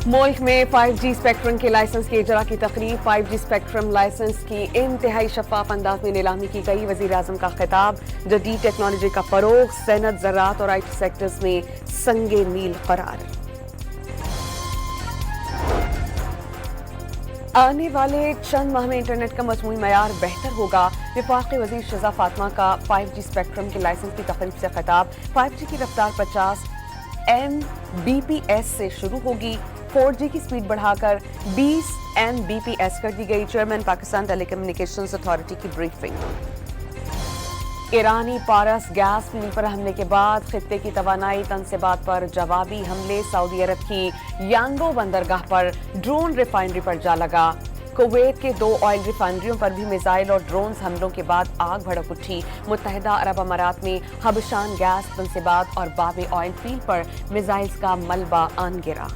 मुल्क में 5G spectrum के लाइसेंस की इजरा की तकरीब 5G स्पेक्ट्रम लाइसेंस की इंतहाई शफाफ अंदाज में नीलामी की गई। वजीर आजम का खिताब, जदीद टेक्नोलॉजी का फरोग, सनत, ज़राअत और IT सेक्टर्स में संगे मील करार। आने वाले चंद माह में इंटरनेट का मजमूई मयार बेहतर होगा। वफाकी वजीर शहज़ा फातिमा का 5G स्पेक्ट्रम के लाइसेंस की तकरीब से खिताब। 5G की रफ्तार 50 Mbps से शुरू होगी। 4G की स्पीड बढ़ाकर 20 Mbps कर दी गई। चेयरमैन पाकिस्तान टेलीकम्युनिकेशंस अथॉरिटी की ब्रीफिंग। ईरानी पारस गैस फील्ड पर हमले के बाद खित्ते की तवानाई तनसीबात पर जवाबी हमले। सऊदी अरब की यांगो बंदरगाह पर ड्रोन रिफाइनरी पर जा लगा। कुवैत के 2 ऑयल रिफाइनरियों पर भी मिसाइल और ड्रोन्स हमलों के बाद आग भड़क उठी। मुत्तहिदा अरब अमारात में हबशान गैस तनसीबात और बाबे ऑयल फील्ड पर मिसाइल्स का मलबा आन गिरा।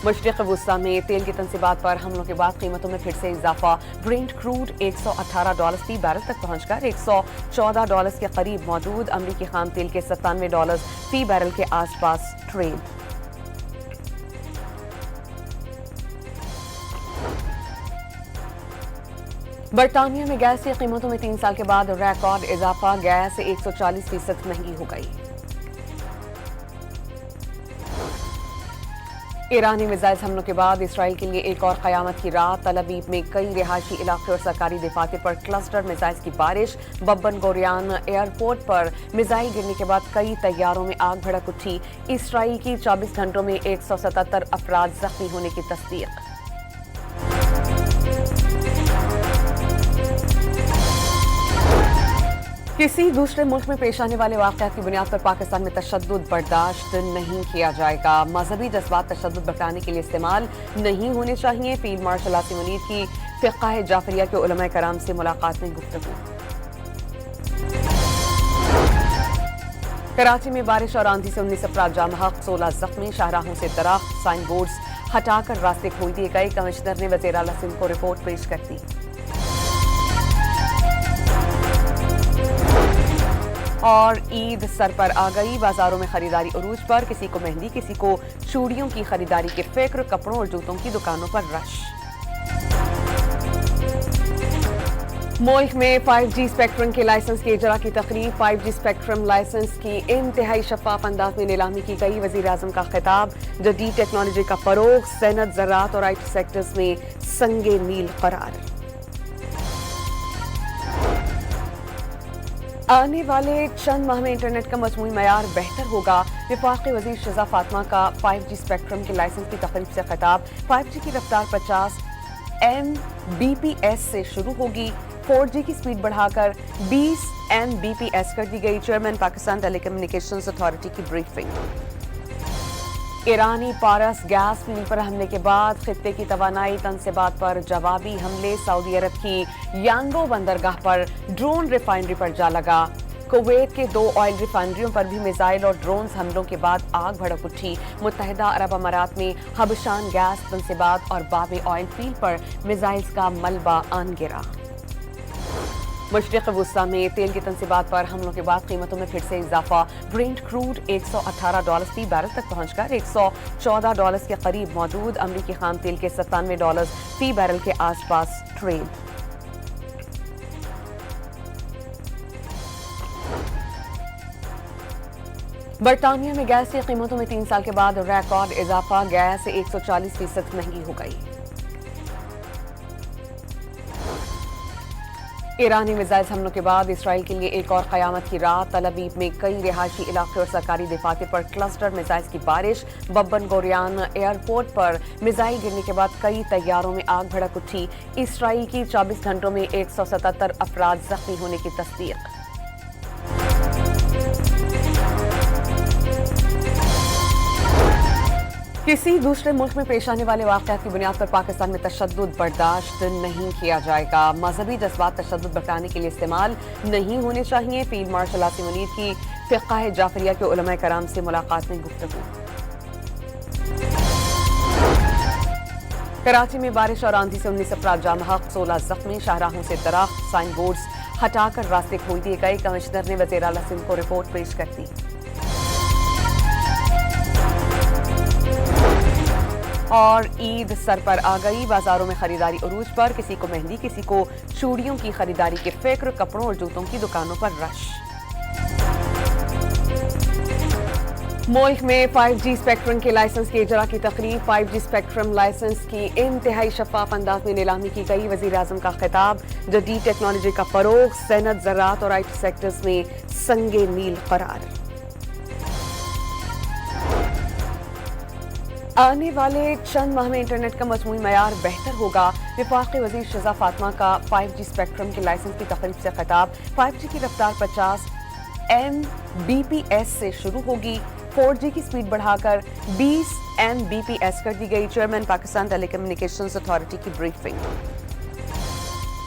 मशरिक़ वुस्ता में तेल की तनसीबात पर हमलों के बाद कीमतों में फिर से इजाफा। ब्रेंट क्रूड $118 फी बैरल तक पहुंचकर $114 के करीब मौजूद। अमरीकी खाम तेल के $97 फी बैरल के आसपास ट्रेड। बरतानिया में गैस की कीमतों में 3 साल के बाद रिकॉर्ड इजाफा। गैस 140% महंगी हो गई। ईरानी मिसाइल हमलों के बाद इसराइल के लिए एक और कयामत की रात। तल अवीव में कई रिहायशी इलाके और सरकारी दफातर पर क्लस्टर मिसाइल की बारिश। बन गोरियन एयरपोर्ट पर मिसाइल गिरने के बाद कई तैयारों में आग भड़क उठी। इसराइल की 24 घंटों में 177 अफराद जख्मी होने की तस्दीक। किसी दूसरे मुल्क में पेश आने वाले वाक़यात की बुनियाद पर पाकिस्तान में तशद्दुद बर्दाश्त नहीं किया जाएगा। मजहबी जज्बात तशद्दुद भड़काने के लिए इस्तेमाल नहीं होने चाहिए। फील्ड मार्शल आसिम मुनीर की फ़िक़्ह जाफरिया के उलमा कराम से मुलाकात में गुफ्तगू। कराची में बारिश और आंधी से 19 अफराद जाम हक, 16 जख्मी। शाहराहों से दरख्त, साइन बोर्ड्स हटाकर रास्ते खोल दिए गए। कमिश्नर ने वज़ीर आला सिंध को रिपोर्ट पेश कर दी। और ईद सर पर आ गई। बाजारों में खरीदारी उरूज पर। किसी को मेहंदी, किसी को चूड़ियों की खरीदारी की फिक्र। कपड़ों और जूतों की दुकानों पर रश। मुल्क में 5G स्पेक्ट्रम के लाइसेंस की इजरा की तकरीब 5G स्पेक्ट्रम लाइसेंस की इंतहाई शफाफ अंदाज में नीलामी की गई। वजीर आजम का खिताब, जदीद टेक्नोलॉजी का फरोग, सनत, ज़राअत और IT सेक्टर्स में संगे मील करार। आने वाले चंद माह में इंटरनेट का मजमूई मयार बेहतर होगा। वफाकी वजीर शहज़ा फातिमा का 5G स्पेक्ट्रम के लाइसेंस की तकरीब से खिताब। 5G की रफ्तार 50 Mbps से शुरू होगी। 4G की स्पीड बढ़ाकर 20 Mbps कर दी गई। चेयरमैन पाकिस्तान टेलीकम्युनिकेशंस अथॉरिटी की ब्रीफिंग। ईरानी पारस गैस फील्ड पर हमले के बाद खित्ते की तवानाई तनसीबात पर जवाबी हमले। सऊदी अरब की यांगो बंदरगाह पर ड्रोन रिफाइनरी पर जा लगा। कुवैत के 2 ऑयल रिफाइनरियों पर भी मिसाइल और ड्रोन्स हमलों के बाद आग भड़क उठी। मुत्तहिदा अरब अमारात में हबशान गैस तनसीबात और बाबे ऑयल फील्ड पर मिसाइल्स का मलबा आन गिरा। मशरिक़ वुस्ता में तेल की तनसीबात पर हमलों के बाद कीमतों में फिर से इजाफा। ब्रेंट क्रूड $118 फी बैरल तक पहुंचकर $114 के करीब मौजूद। अमरीकी खाम तेल के $97 फी बैरल के आसपास ट्रेड। बरतानिया में गैस की कीमतों में 3 साल के बाद रिकॉर्ड इजाफा। गैस 140% महंगी हो गई। ईरानी मिसाइल हमलों के बाद इसराइल के लिए एक और कयामत की रात। तल अवीव में कई रिहायशी इलाके और सरकारी दफातर पर क्लस्टर मिसाइल की बारिश। बन गोरियन एयरपोर्ट पर मिसाइल गिरने के बाद कई तैयारों में आग भड़क उठी। इसराइल की 24 घंटों में 177 अफराद जख्मी होने की तस्दीक। किसी दूसरे मुल्क में पेश आने वाले वाक़यात की बुनियाद पर पाकिस्तान में तशद्दुद बर्दाश्त नहीं किया जाएगा। मजहबी जज्बात तशद्दुद भड़काने के लिए इस्तेमाल नहीं होने चाहिए। फील्ड मार्शल आसिम मुनीर की फ़िक़्ह जाफरिया के उलमा कराम से मुलाकात में गुफ्तगू। कराची में बारिश और आंधी से 19 अफराद जाम हक, 16 जख्मी। शाहराहों से दरख्त, साइन बोर्ड्स हटाकर रास्ते खोल दिए गए। कमिश्नर ने वज़ीर आला सिंध को रिपोर्ट पेश कर दी। اور عید سر پر آ گئی، بازاروں میں خریداری عروج پر، کسی کو مہندی کسی کو چوڑیوں کی خریداری کی فکر، کپڑوں اور جوتوں کی دکانوں پر رش۔ ملک میں 5G اسپیکٹرم کے لائسنس کے اجرا کی تقریب، 5G اسپیکٹرم لائسنس کی انتہائی شفاف انداز میں نیلامی کی گئی، وزیر اعظم کا خطاب، جدید ٹیکنالوجی کا فروغ، صنعت، زراعت اور IT سیکٹرز میں سنگ میل قرار۔ آنے والے چند ماہ میں انٹرنیٹ کا مجموعی معیار بہتر ہوگا، وفاقی وزیر شہزاد فاطمہ کا 5G اسپیکٹرم کے لائسنس کی تقریب سے خطاب، 5G کی رفتار 50 Mbps سے شروع ہوگی، 4G کی سپیڈ بڑھا کر 20 Mbps کر دی گئی، چیئرمین پاکستان ٹیلی کمیونیکیشنز اتھارٹی کی بریفنگ۔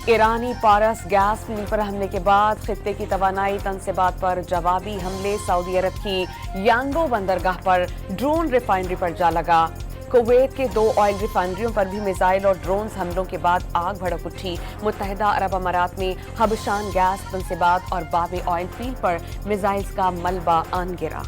ایرانی پارس گیس فیلڈ پر حملے کے بعد خطے کی توانائی تنصیبات پر جوابی حملے، سعودی عرب کی یانگو بندرگاہ پر ڈرون ریفائنری پر جا لگا، کویت کے 2 آئل ریفائنریوں پر بھی میزائل اور ڈرونز حملوں کے بعد آگ بھڑک اٹھی، متحدہ عرب امارات میں حبشان گیس تنصیبات اور باب آئل فیلڈ پر میزائلز کا ملبہ آن گرا۔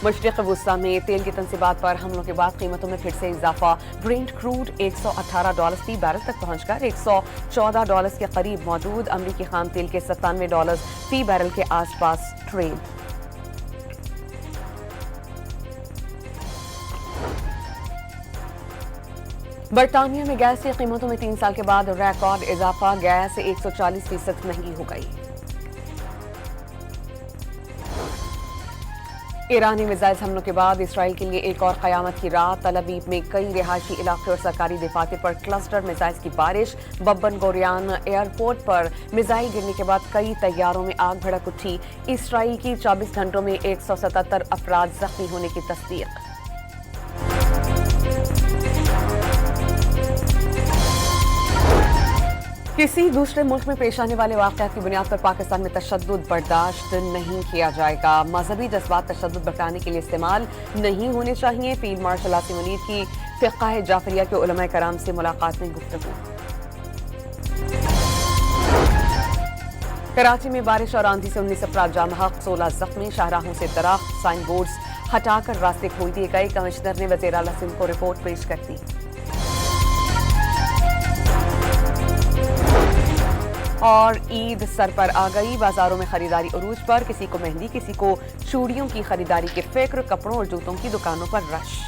مشرق وسطی میں تیل کی تنصیبات پر حملوں کے بعد قیمتوں میں پھر سے اضافہ، برینٹ کروڈ $118 فی بیرل تک پہنچ کر $114 کے قریب موجود، امریکی خام تیل کے $97 فی بیرل کے آس پاس ٹریڈ۔ برطانیہ میں گیس کی قیمتوں میں 3 سال کے بعد ریکارڈ اضافہ، گیس 140% مہنگی ہو گئی۔ ایرانی میزائل حملوں کے بعد اسرائیل کے لیے ایک اور قیامت کی رات، تل ابیب میں کئی رہائشی علاقے اور سرکاری دفاتر پر کلسٹر میزائل کی بارش، بن گوریون ایئرپورٹ پر میزائل گرنے کے بعد کئی طیاروں میں آگ بھڑک اٹھی، اسرائیل کی 24 گھنٹوں میں 177 افراد زخمی ہونے کی تصدیق۔ کسی دوسرے ملک میں پیش آنے والے واقعات کی بنیاد پر پاکستان میں تشدد برداشت نہیں کیا جائے گا، مذہبی جذبات تشدد بڑھانے کے لیے استعمال نہیں ہونے چاہیے، فیلڈ مارشل عاصم منیر کی فقہ جعفریہ کے علماء کرام سے ملاقات میں گفتگو۔ کراچی میں بارش اور آندھی سے 19 افراد جاں بحق، 16 زخمی، شاہراہوں سے درخت، سائن بورڈز ہٹا کر راستے کھول دیے گئے، کمشنر نے وزیر اعلیٰ سندھ کو رپورٹ پیش کر دی۔ اور عید سر پر آ گئی، بازاروں میں خریداری عروج پر، کسی کو مہندی کسی کو چوڑیوں کی خریداری کی فکر، کپڑوں اور جوتوں کی دکانوں پر رش۔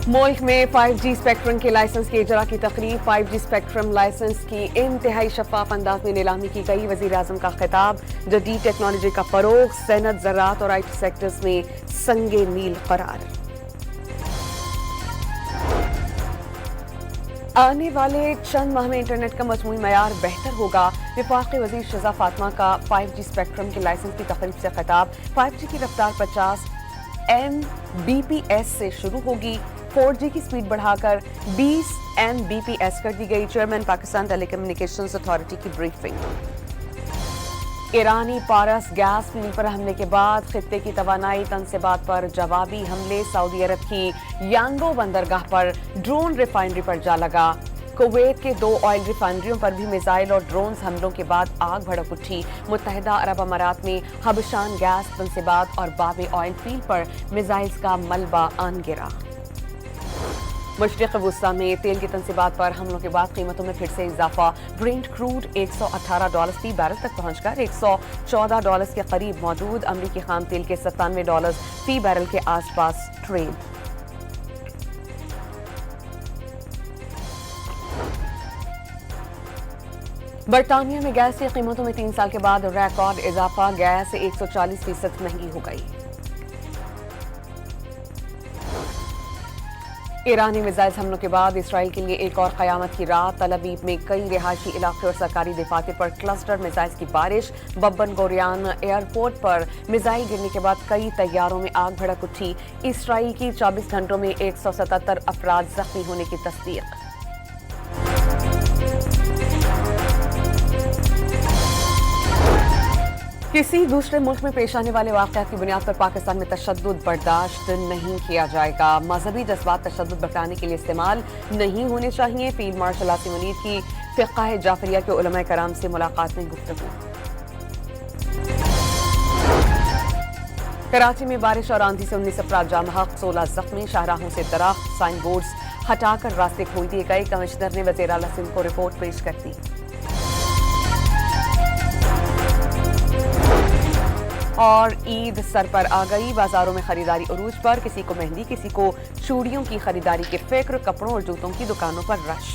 ملک میں 5G اسپیکٹرم کے لائسنس کے اجرا کی تقریب، 5G اسپیکٹرم لائسنس کی انتہائی شفاف انداز میں نیلامی کی گئی، وزیر اعظم کا خطاب، جدید ٹیکنالوجی کا فروغ، صنعت، زراعت اور IT سیکٹرز میں سنگ میل قرار۔ آنے والے چند ماہ میں انٹرنیٹ کا مجموعی معیار بہتر ہوگا، وفاقی وزیر شہزاد فاطمہ کا 5G اسپیکٹرم کے لائسنس کی تقریب سے خطاب، 5G کی رفتار 50 Mbps سے شروع ہوگی، 4G کی سپیڈ بڑھا کر 20 Mbps کر دی گئی، چیئرمین پاکستان ٹیلی کمیونیکیشنز اتھارٹی کی بریفنگ۔ ایرانی پارس گیس فیلڈ پر حملے کے بعد خطے کی توانائی تنصیبات پر جوابی حملے، سعودی عرب کی یانگو بندرگاہ پر ڈرون ریفائنری پر جا لگا، کویت کے 2 آئل ریفائنریوں پر بھی میزائل اور ڈرونز حملوں کے بعد آگ بھڑک اٹھی، متحدہ عرب امارات میں حبشان گیس تنصیبات اور باب آئل فیلڈ پر میزائلز کا ملبہ آن گرا۔ مشرق وسطی میں تیل کی تنصیبات پر حملوں کے بعد قیمتوں میں پھر سے اضافہ، برینٹ کروڈ $118 فی بیرل تک پہنچ کر $114 کے قریب موجود، امریکی خام تیل کے $97 فی بیرل کے آس پاس ٹریڈ۔ برطانیہ میں گیس کی قیمتوں میں 3 سال کے بعد ریکارڈ اضافہ، گیس 140% مہنگی ہو گئی۔ ایرانی میزائل حملوں کے بعد اسرائیل کے لیے ایک اور قیامت کی رات، تل ابیب میں کئی رہائشی علاقے اور سرکاری دفاتر پر کلسٹر میزائل کی بارش، بن گوریون ایئرپورٹ پر میزائل گرنے کے بعد کئی طیاروں میں آگ بھڑک اٹھی، اسرائیل کی 24 گھنٹوں میں 177 افراد زخمی ہونے کی تصدیق۔ کسی دوسرے ملک میں پیش آنے والے واقعات کی بنیاد پر پاکستان میں تشدد برداشت نہیں کیا جائے گا، مذہبی جذبات تشدد بڑھانے کے لیے استعمال نہیں ہونے چاہیے، فیلڈ مارشل عاصم منیر کی فقہ جعفریہ کے علماء کرام سے ملاقات میں گفتگو۔ कराची में बारिश और आंधी से 19 अफराद जाम बहक, 16 जख्मी। शाहराहों से दरख्त, साइन बोर्ड्स हटाकर रास्ते खोल दिए गए। कमिश्नर ने वज़ीर आला सिंध को रिपोर्ट पेश कर दी। और ईद सर पर आ गई, बाजारों में खरीदारी उरूज पर। किसी को मेहंदी, किसी को चूड़ियों की खरीदारी की फिक्र। कपड़ों और जूतों की दुकानों पर रश।